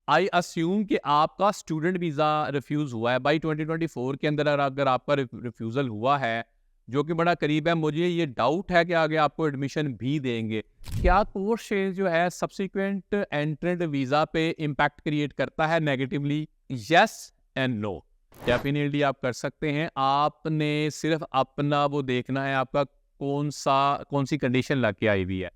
आई assume कि आपका student visa refuse हुआ है बाई 2024 के अंदर। अगर आपका रिफ्यूज़ल हुआ है, जो कि बड़ा करीब है, मुझे ये डाउट है कि आगे आपको एडमिशन भी देंगे। क्या कोर्स चेंज जो है सब्सिक्वेंट एंट्रेंट वीज़ा पे इम्पैक्ट क्रिएट करता है negatively? Yes and no. Definitely आप कर सकते हैं। आपने सिर्फ अपना वो देखना है, आपका कौन सी कंडीशन लग के आई हुई है।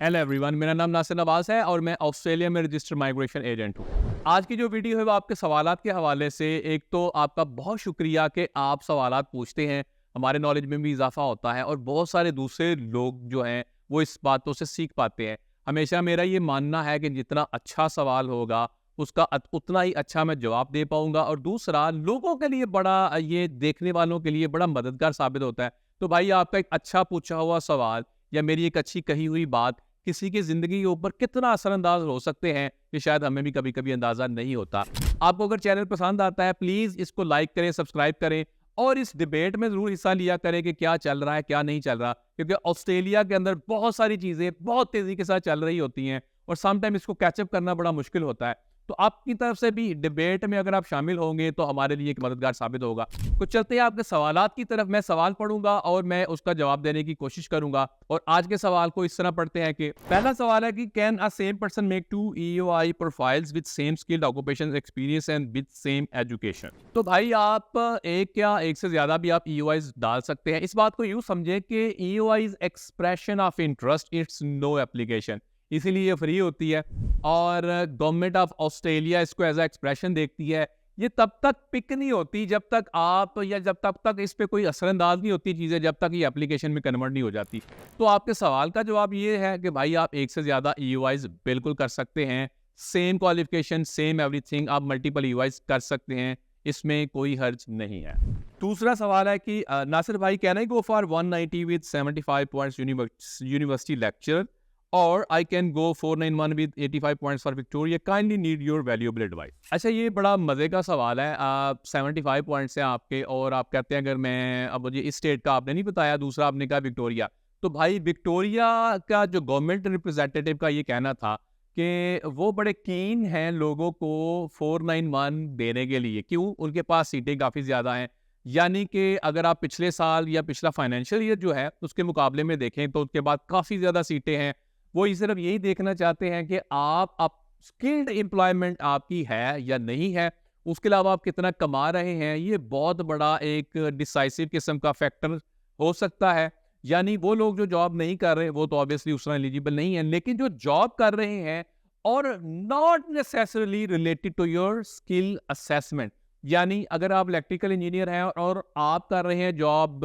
हेलो एवरीवन, मेरा नाम नासिर नवाज है और मैं ऑस्ट्रेलिया में रजिस्टर्ड माइग्रेशन एजेंट हूँ। आज की जो वीडियो है वो आपके सवालात के हवाले से, एक तो आपका बहुत शुक्रिया कि आप सवालात पूछते हैं, हमारे नॉलेज में भी इजाफा होता है और बहुत सारे दूसरे लोग जो हैं वो इस बातों से सीख पाते हैं। हमेशा मेरा ये मानना है कि जितना अच्छा सवाल होगा उसका उतना ही अच्छा मैं जवाब दे पाऊंगा, और दूसरा लोगों के लिए बड़ा, ये देखने वालों के लिए बड़ा मददगार साबित होता है। तो भाई, आपका एक अच्छा पूछा हुआ सवाल या मेरी एक अच्छी कही हुई बात किसी की जिंदगी के ऊपर कितना असरअंदाज हो सकते हैं, ये शायद हमें भी कभी कभी अंदाजा नहीं होता। आपको अगर चैनल पसंद आता है, प्लीज इसको लाइक करें, सब्सक्राइब करें और इस डिबेट में जरूर हिस्सा लिया करें कि क्या चल रहा है, क्या नहीं चल रहा, क्योंकि ऑस्ट्रेलिया के अंदर बहुत सारी चीजें बहुत तेजी के साथ चल रही होती हैं और समटाइम इसको कैचअप करना बड़ा मुश्किल होता है। तो आपकी तरफ से भी डिबेट में अगर आप शामिल होंगे तो हमारे लिए एक मददगार साबित होगा। तो चलते हैं आपके सवालात की तरफ। मैं सवाल पढ़ूंगा और मैं उसका जवाब देने की कोशिश करूंगा। और आज के सवाल को इस तरह पढ़ते हैं कि पहला सवाल है कि can a same person make two EOI profiles with same skilled occupation experience and with same education? तो भाई, आप एक या एक से ज्यादा भी आप ईओआईज डाल सकते हैं। इस बात को यूं समझे कि EOI expression of interest, it's no application, इसीलिए ये फ्री होती है। और गवर्नमेंट ऑफ ऑस्ट्रेलिया इसको एज अ एक्सप्रेशन देखती है। ये तब तक पिक नहीं होती जब तक आप, या जब तक इस पे कोई असरअंदाज नहीं होती चीजें, जब तक ये एप्लीकेशन में कन्वर्ट नहीं हो जाती। तो आपके सवाल का जवाब ये है कि भाई, आप एक से ज्यादा ईओआईज बिल्कुल कर सकते हैं। सेम क्वालिफिकेशन, सेम एवरीथिंग, आप मल्टीपल ईओआईज कर सकते हैं, इसमें कोई हर्ज नहीं है। दूसरा सवाल है कि नासिर भाई, can I go for 190 with 75 points university lecture, और I can go 491 with 85 points for Victoria, kindly need your valuable advice? अच्छा, ये बड़ा मजे का सवाल है। आप 75 पॉइंट्स हैं आपके और आप कहते हैं अगर मैं, अब मुझे इस स्टेट का आपने नहीं बताया, दूसरा आपने कहा विक्टोरिया। तो भाई, विक्टोरिया का जो गवर्नमेंट रिप्रेजेंटेटिव का ये कहना था कि वो बड़े कीन हैं लोगों को 491 देने के लिए। क्यों? उनके पास सीटें काफ़ी ज़्यादा हैं। यानी कि अगर आप पिछले साल या पिछला फाइनेंशियल ईयर जो है उसके मुकाबले में देखें तो उसके बाद काफ़ी ज़्यादा सीटें हैं। वो सिर्फ यही देखना चाहते हैं कि आप स्किल्ड एम्प्लॉयमेंट आपकी है या नहीं है, उसके अलावा आप कितना कमा रहे हैं। ये बहुत बड़ा एक डिसाइसिव किस्म का फैक्टर हो सकता है। यानी वो लोग जो जॉब नहीं कर रहे वो तो ऑब्वियसली उस तरह एलिजिबल नहीं है, लेकिन जो जॉब कर रहे हैं और not necessarily related to your skill assessment, यानी अगर आप इलेक्ट्रिकल इंजीनियर हैं और आप कर रहे हैं जॉब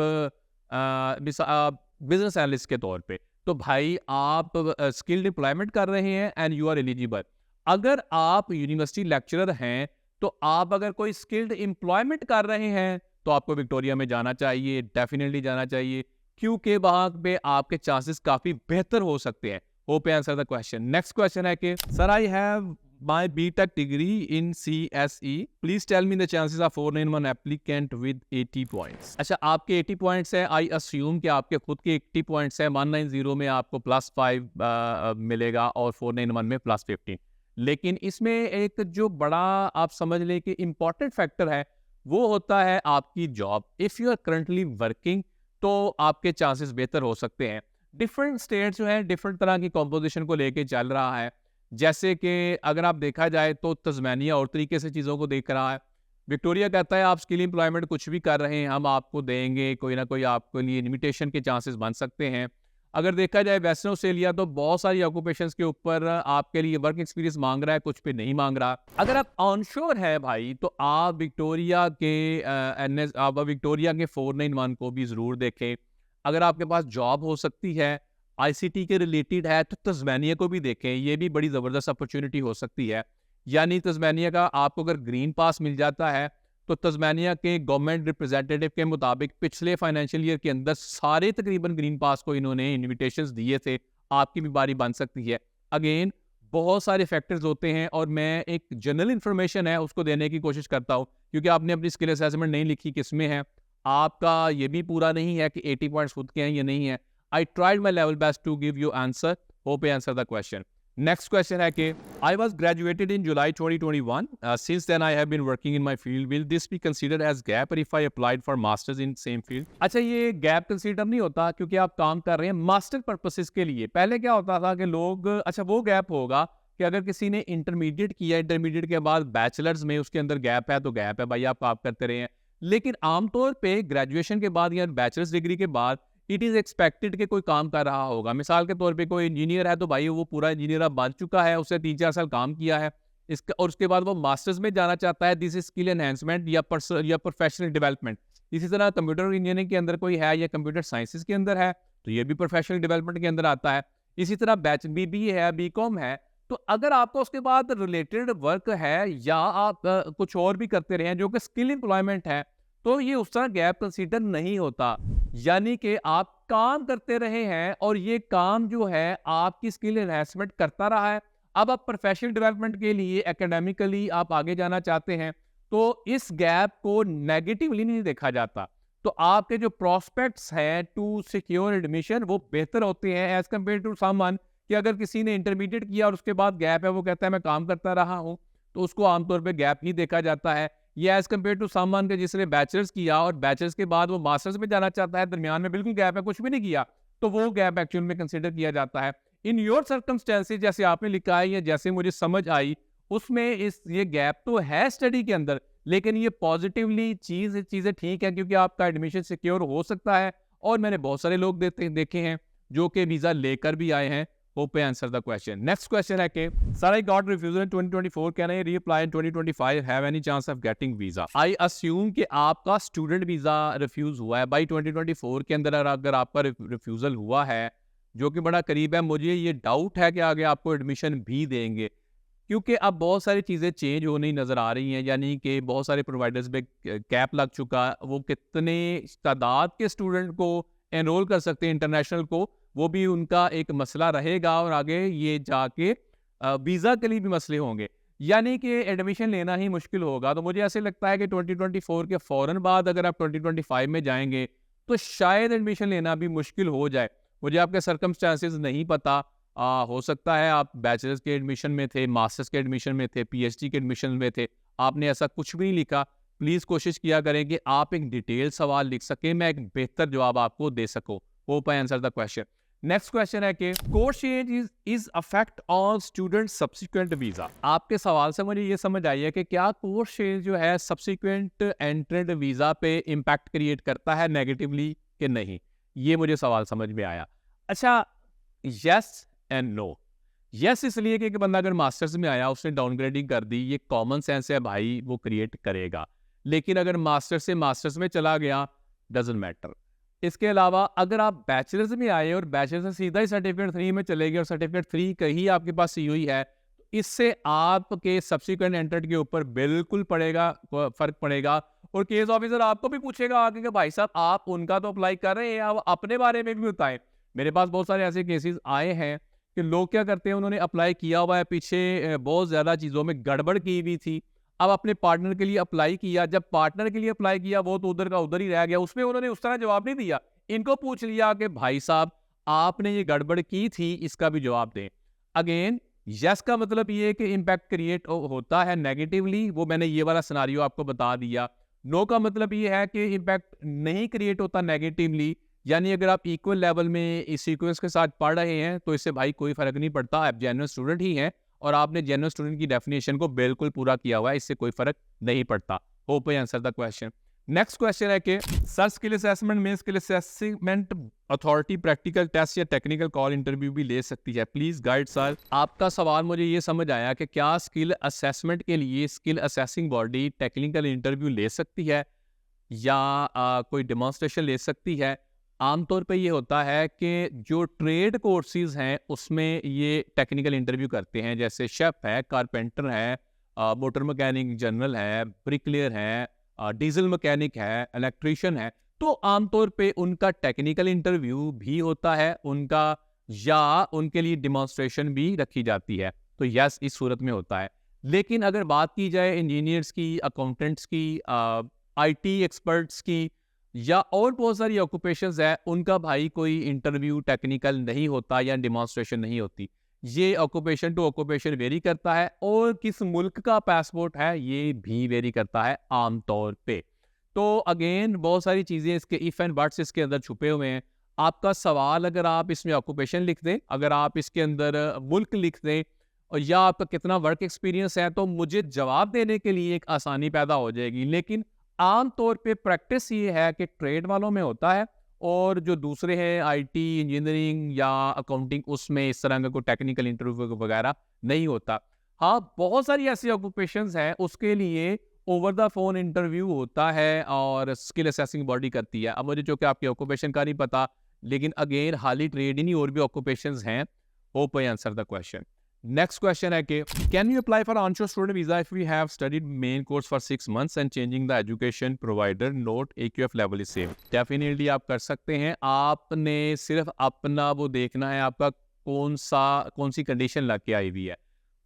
बिजनेस एनालिस्ट के तौर पे, तो भाई आप स्किल्ड एम्प्लॉयमेंट कर रहे हैं एंड यू आर एलिजिबल। अगर आप यूनिवर्सिटी लेक्चरर हैं तो आप अगर कोई स्किल्ड एम्प्लॉयमेंट कर रहे हैं तो आपको विक्टोरिया में जाना चाहिए, डेफिनेटली जाना चाहिए, क्योंकि वहां पे आपके चांसेस काफी बेहतर हो सकते हैं। Hope I answer the question. Next question है कि sir, I have my BTech degree in CSE. Please tell me the chances of 491 applicant with 80 points. अच्छा, आपके 80 पॉइंट्स हैं। आई अस्यूम कि आपके खुद के 80 पॉइंट्स हैं। 190 में आपको +5 मिलेगा और 491 में +15। लेकिन इसमें एक जो बड़ा आप समझ लें कि इम्पॉर्टेंट फैक्टर है वो होता है आपकी job. If you are currently working तो आपके चांसेस बेहतर हो सकते हैं। डिफरेंट स्टेट्स जो है डिफरेंट तरह की कॉम्पोजिशन को लेके चल रहा है। जैसे कि अगर आप देखा जाए तो तस्मानिया और तरीके से चीज़ों को देख रहा है। विक्टोरिया कहता है आप स्किल एम्प्लॉयमेंट कुछ भी कर रहे हैं हम आपको देंगे, कोई ना कोई आपके लिए इनविटेशन के चांसेस बन सकते हैं। अगर देखा जाए वेस्टर्न ऑस्ट्रेलिया तो बहुत सारी ऑक्यूपेशंस के ऊपर आपके लिए वर्क एक्सपीरियंस मांग रहा है, कुछ पे नहीं मांग रहा। अगर आप ऑनशोर है भाई तो आप विक्टोरिया के 491 को भी ज़रूर देखें। अगर आपके पास जॉब हो सकती है, आईसीटी के रिलेटेड है, तो तस्मानिया को भी देखें, ये भी बड़ी ज़बरदस्त अपॉर्चुनिटी हो सकती है। यानी तस्मानिया का आपको अगर ग्रीन पास मिल जाता है तो तस्मानिया के गवर्नमेंट रिप्रेजेंटेटिव के मुताबिक पिछले फाइनेंशियल ईयर के अंदर सारे तकरीबन ग्रीन पास को इन्होंने इन्विटेशंस दिए थे। आपकी भी बारी बन सकती है। अगेन, बहुत सारे फैक्टर्स होते हैं और मैं एक जनरल इंफॉर्मेशन है उसको देने की कोशिश करता हूँ, क्योंकि आपने अपनी स्किल असेसमेंट नहीं लिखी किस में है। आपका ये भी पूरा नहीं है कि 80 पॉइंट्स खुद के हैं, ये नहीं है। I tried my level best to give you answer, hope you answer the question. Next question है कि I was graduated in July 2021, since then I have been working in my field, will this be considered as gap or if I applied for masters in same field? अच्छा, ये gap consider नहीं होता क्योंकि आप काम कर रहे हैं मास्टर पर्पसेस के लिए। पहले क्या होता था कि लोग, अच्छा वो गैप होगा कि अगर किसी ने इंटरमीडिएट किया, इंटरमीडिएट के बाद बैचलर्स में उसके अंदर गैप है तो गैप है भाई, आप काम करते रहे हैं। लेकिन आमतौर पे ग्रेजुएशन के बाद या बैचलर्स डिग्री के बाद इट इज एक्सपेक्टेड कि कोई काम कर रहा होगा। मिसाल के तौर पे कोई इंजीनियर है तो भाई वो पूरा इंजीनियर अब बन चुका है, उसने 3-4 साल काम किया है इसका, और उसके बाद वो मास्टर्स में जाना चाहता है, दिस इज स्किल एनहेंसमेंट या प्रोफेशनल डेवलपमेंट। इसी तरह कंप्यूटर इंजीनियरिंग के अंदर कोई है या कंप्यूटर साइंसेज के अंदर है तो ये भी प्रोफेशनल डेवलपमेंट के अंदर आता है। इसी तरह BBA है, BCom है, तो अगर आपका उसके बाद रिलेटेड वर्क है या आप कुछ और भी करते रहे हैं जो कि स्किल एम्प्लॉयमेंट है, तो ये उस तरह गैप कंसीडर नहीं होता। यानी कि आप काम करते रहे हैं और ये काम जो है आपकी स्किल एनहांसमेंट करता रहा है। अब आप प्रोफेशनल डेवलपमेंट के लिए एकेडमिकली आप आगे जाना चाहते हैं तो इस गैप को नेगेटिवली नहीं देखा जाता। तो आपके जो प्रोस्पेक्ट्स हैं टू सिक्योर एडमिशन वो बेहतर होते हैं एज कम्पेयर टू समवन कि अगर किसी ने इंटरमीडिएट किया और उसके बाद गैप है, वो कहता है मैं काम करता रहा हूं, तो उसको आमतौर पे गैप ही देखा जाता है। ये एज कम्पेयर टू समवन के जिसने बैचलर्स किया और बैचलर्स के बाद वो मास्टर्स में जाना चाहता है, दरमियान में बिल्कुल गैप है, कुछ भी नहीं किया, तो वो गैप एक्चुअल में कंसिडर किया जाता है। इन योर सर्कमस्टेंसेज जैसे आपने लिखा है या जैसे मुझे समझ आई उसमें ये गैप तो है स्टडी के अंदर, लेकिन ये पॉजिटिवली चीजें ठीक है क्योंकि आपका एडमिशन सिक्योर हो सकता है। और मैंने बहुत सारे लोग देखे हैं जो कि वीजा लेकर भी आए हैं। Hope I answer the question. Next question है कि sir I got refusal in 2024, can I reapply in 2025, have any chance of getting visa? I assume कि आपका स्टूडेंट वीजा रिफ्यूज हुआ है बाई 2024 के अंदर। अगर आपका रिफ्यूजल हुआ है जो कि बड़ा करीब है, मुझे ये डाउट है कि आगे आपको एडमिशन भी देंगे क्योंकि अब बहुत सारी चीज़ें चेंज होनी नज़र आ रही हैं। यानी कि बहुत सारे प्रोवाइडर्स पे कैप लग चुका, वो कितने तादाद के स्टूडेंट को एनरोल कर सकते हैं इंटरनेशनल को, वो भी उनका एक मसला रहेगा और आगे ये जाके वीज़ा के लिए भी मसले होंगे, यानी कि एडमिशन लेना ही मुश्किल होगा। तो मुझे ऐसे लगता है कि 2024 के फ़ौरन बाद अगर आप 2025 में जाएंगे तो शायद एडमिशन लेना भी मुश्किल हो जाए। मुझे आपके सर्कमस्टांसेस नहीं पता, हो सकता है आप बैचलर्स के एडमिशन में थे, मास्टर्स के एडमिशन में थे, PhD के एडमिशन में थे, आपने ऐसा कुछ भी नहीं लिखा। प्लीज़ कोशिश किया करें कि आप एक डिटेल सवाल लिख सकें, मैं एक बेहतर जवाब आपको दे सकूं। Hope I answer the question. Next question है कि course change is affect on student subsequent visa. आपके सवाल से मुझे ये समझ आई है कि क्या कोर्स चेंज जो है सब्सिक्वेंट एंट्रेंट वीजा पे इम्पैक्ट क्रिएट करता है नेगेटिवली कि नहीं, ये मुझे सवाल समझ में आया। अच्छा, यस एंड नो। यस इसलिए कि बंदा अगर मास्टर्स में आया उसने डाउनग्रेडिंग कर दी, ये कॉमन सेंस है भाई, वो क्रिएट करेगा। लेकिन अगर मास्टर्स से मास्टर्स में चला गया, डजंट मैटर। इसके अलावा अगर आप बैचलर्स में आए और बैचलर से सीधा ही सर्टिफिकेट 3 में चले गए और सर्टिफिकेट 3 कहीं आपके पास COE है, तो इससे आपके सब्सिक्वेंट एंट्रेंट के ऊपर बिल्कुल फर्क पड़ेगा। और केस ऑफिसर आपको भी पूछेगा आगे कि भाई साहब आप उनका तो अप्लाई कर रहे हैं, आप अपने बारे में भी बताएं। मेरे पास बहुत सारे ऐसे केसेस आए हैं कि लोग क्या करते हैं, उन्होंने अप्लाई किया हुआ है, पीछे बहुत ज़्यादा चीज़ों में गड़बड़ की हुई थी, अब अपने पार्टनर के लिए अप्लाई किया, जब पार्टनर के लिए अप्लाई किया वो तो उधर का उधर ही रह गया, उसमें उन्होंने उस तरह जवाब नहीं दिया। इनको पूछ लिया कि भाई साहब आपने ये गड़बड़ की थी, इसका भी जवाब दें। अगेन यस का मतलब ये है कि इम्पैक्ट क्रिएट होता है नेगेटिवली, वो मैंने ये वाला सिनारियो आपको बता दिया। नो का मतलब ये है कि इम्पैक्ट नहीं क्रिएट होता नेगेटिवली, यानी अगर आप इक्वल लेवल में इस सीक्वेंस के साथ पढ़ रहे हैं तो इससे भाई कोई फर्क नहीं पड़ता, आप जेन्युइन स्टूडेंट ही हैं और आपने जेन्युइन स्टूडेंट की डेफिनेशन को बिल्कुल पूरा किया हुआ है, इससे कोई फर्क नहीं पड़ता। Hope I answer the question. Next question है कि सर स्किल असेसमेंट में skill assessment authority practical test या टेक्निकल कॉल इंटरव्यू भी ले सकती है, प्लीज गाइड सर। आपका सवाल मुझे ये समझ आया कि क्या स्किल असेसमेंट के लिए skill assessing body technical interview ले सकती है या कोई डेमोन्स्ट्रेशन ले सकती है। आमतौर पे ये होता है कि जो ट्रेड कोर्सेज हैं उसमें ये टेक्निकल इंटरव्यू करते हैं, जैसे शेफ है, कारपेंटर है, मोटर मैकेनिक जनरल है, ब्रिकलेयर है, डीजल मैकेनिक है, इलेक्ट्रीशियन है, तो आमतौर पे उनका टेक्निकल इंटरव्यू भी होता है उनका, या उनके लिए डिमॉन्स्ट्रेशन भी रखी जाती है। तो यस इस सूरत में होता है। लेकिन अगर बात की जाए इंजीनियर्स की, अकाउंटेंट्स की, IT एक्सपर्ट्स की, या और बहुत सारी ऑक्यूपेशंस है, उनका भाई कोई इंटरव्यू टेक्निकल नहीं होता या डिमॉन्स्ट्रेशन नहीं होती। ये ऑक्यूपेशन टू ऑक्यूपेशन वेरी करता है, और किस मुल्क का पासपोर्ट है ये भी वेरी करता है आमतौर पे। तो अगेन बहुत सारी चीज़ें इसके इफ़ एंड बट्स इसके अंदर छुपे हुए हैं। आपका सवाल अगर आप इसमें ऑक्यूपेशन लिख दें, अगर आप इसके अंदर मुल्क लिख दें, और या आपका कितना वर्क एक्सपीरियंस है, तो मुझे जवाब देने के लिए एक आसानी पैदा हो जाएगी। लेकिन आम तौर पे प्रैक्टिस ये है कि ट्रेड वालों में होता है, और जो दूसरे हैं आईटी, इंजीनियरिंग या अकाउंटिंग, उसमें इस तरह का कोई टेक्निकल इंटरव्यू वगैरह नहीं होता। हाँ, बहुत सारी ऐसी ऑक्यूपेशंस हैं उसके लिए ओवर द फोन इंटरव्यू होता है और स्किल असेसिंग बॉडी करती है। अब मुझे चूंकि आपकी ऑक्यूपेशन का नहीं पता, लेकिन अगेन हाली ट्रेड ही नहीं, और भी ऑक्यूपेशंस हैं। Hope I answer the question. Next question है कि can you apply for onshore student visa if we have studied main course for 6 months and changing the education provider note AQF level is same. Definitely आप कर सकते हैं। आपने सिर्फ अपना वो देखना है, आपका कौन सी कंडीशन लग के आई हुई है।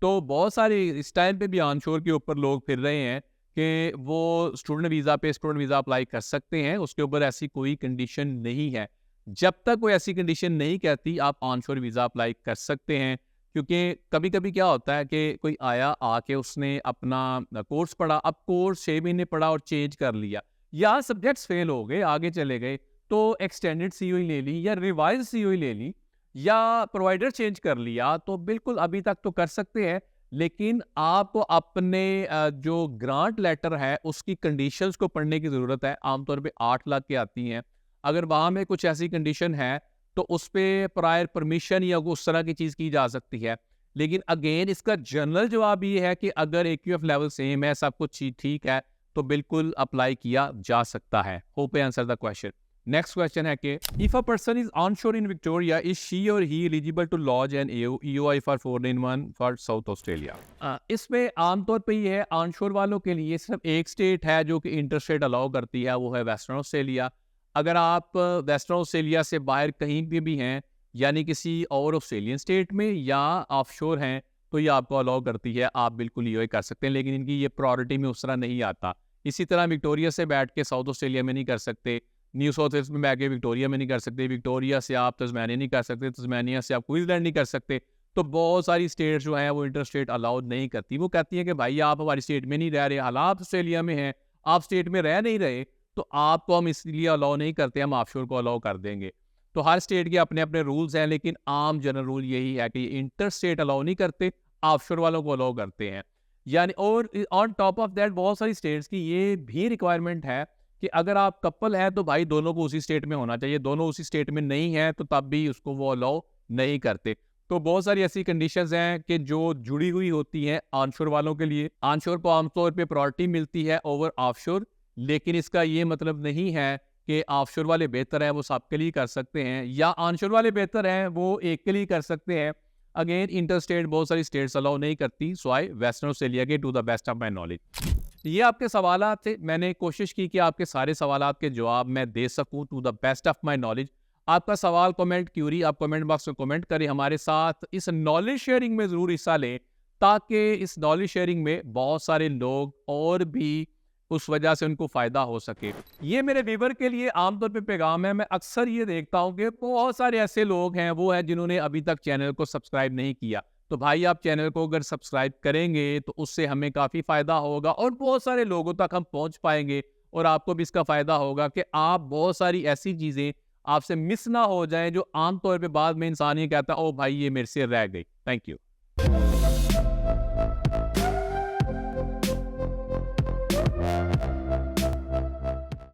तो बहुत सारे इस टाइम पे भी ऑनशोर के ऊपर लोग फिर रहे हैं कि वो स्टूडेंट वीज़ा पे स्टूडेंट वीज़ा अप्लाई कर सकते हैं, उसके ऊपर ऐसी कोई कंडीशन नहीं है। जब तक कोई ऐसी कंडीशन नहीं कहती, आप ऑनशोर वीज़ा अप्लाई कर सकते हैं। क्योंकि कभी कभी क्या होता है कि कोई आया, आके उसने अपना कोर्स पढ़ा, अब कोर्स 6 महीने पढ़ा और चेंज कर लिया, या सब्जेक्ट्स फेल हो गए, आगे चले गए, तो एक्सटेंडेड COE ले ली या रिवाइज COE ले ली या प्रोवाइडर चेंज कर लिया, तो बिल्कुल अभी तक तो कर सकते हैं। लेकिन आपको अपने जो ग्रांट लेटर है उसकी कंडीशंस को पढ़ने की ज़रूरत है। आमतौर पे 8 लाख की आती हैं। अगर वहाँ में कुछ ऐसी कंडीशन है, तो उस पे प्रायर परमिशन या उस तरह की चीज़ की जा सकती है। लेकिन अगेन इसका जनरल जवाब ये है कि अगर AQF लेवल सेम है, सब कुछ ठीक है, तो बिल्कुल अप्लाई किया जा सकता है। Hope I answer the question. Next question है कि if a person is onshore in Victoria, is she or he eligible to lodge an EOI for 491 for South Australia. इसमें आमतौर पे ये है, ऑनशोर वालों के लिए सिर्फ एक स्टेट है जो कि इंटर स्टेट अलाउ करती है, वो है वेस्टर्न ऑस्ट्रेलिया। अगर आप वेस्टर्न ऑस्ट्रेलिया से बाहर कहीं पे भी हैं, यानी किसी और ऑस्ट्रेलियन स्टेट में या ऑफशोर हैं, तो ये आपको अलाउ करती है, आप बिल्कुल EOI कर सकते हैं। लेकिन इनकी ये प्रायोरिटी में उस तरह नहीं आता। इसी तरह विक्टोरिया से बैठ के साउथ ऑस्ट्रेलिया में नहीं कर सकते, न्यू साउथ वेल्स में बैठ के विक्टोरिया में नहीं कर सकते, विक्टोरिया से आप तस्मानिया नहीं कर सकते, तस्मानिया से आप क्वींसलैंड नहीं कर सकते। तो बहुत सारी स्टेट्स जो हैं वो इंटर स्टेट अलाउ नहीं करती। वो कहती हैं कि भाई आप हमारी स्टेट में नहीं रह रहे, हालात ऑस्ट्रेलिया में हैं, आप स्टेट में रह नहीं रहे, तो आपको हम इसलिए अलाउ नहीं करते, हम ऑफशोर को अलाउ कर देंगे। तो हर स्टेट के अपने अपने रूल्स हैं, लेकिन आम जनरल रूल यही है कि इंटर स्टेट अलाउ नहीं करते, ऑफशोर वालों को अलाउ करते हैं। यानी और ऑन टॉप ऑफ दैट बहुत सारी स्टेट्स की ये भी रिक्वायरमेंट है कि अगर आप कपल है तो भाई दोनों को उसी स्टेट में होना चाहिए, दोनों उसी स्टेट में नहीं है तो तब भी उसको वो अलाउ नहीं करते। तो बहुत सारी ऐसी कंडीशंस हैं कि जो जुड़ी हुई होती हैं ऑनशोर वालों के लिए। ऑनशोर को आमतौर पे प्रायोरिटी मिलती है ओवर ऑफशोर, लेकिन इसका ये मतलब नहीं है कि ऑफशोर वाले बेहतर है वो सबके लिए कर सकते हैं, या ऑनशोर वाले बेहतर हैं वो एक के लिए कर सकते हैं। अगेन इंटर स्टेट बहुत सारी स्टेट्स अलाउ नहीं करती, सो आई वेस्टर्न ऑस्ट्रेलिया के to the best of my knowledge. ये आपके सवालात थे, मैंने कोशिश की कि आपके सारे सवालात के जवाब मैं दे सकूं to the best of my knowledge. आपका सवाल, कमेंट, क्यूरी आप कमेंट बॉक्स में कमेंट करें, हमारे साथ इस नॉलेज शेयरिंग में ज़रूर हिस्सा लें, ताकि इस नॉलेज शेयरिंग में बहुत सारे लोग और भी उस वजह से उनको फ़ायदा हो सके। ये मेरे व्यूअर के लिए आमतौर पे पैगाम है। मैं अक्सर ये देखता हूँ कि बहुत सारे ऐसे लोग हैं, वो हैं जिन्होंने अभी तक चैनल को सब्सक्राइब नहीं किया। तो भाई आप चैनल को अगर सब्सक्राइब करेंगे तो उससे हमें काफ़ी फ़ायदा होगा और बहुत सारे लोगों तक हम पहुँच पाएंगे, और आपको भी इसका फ़ायदा होगा कि आप बहुत सारी ऐसी चीज़ें आपसे मिस ना हो जाएं जो आमतौर पे बाद में इंसान ये कहता है ओ भाई ये मेरे से रह गई। Thank you.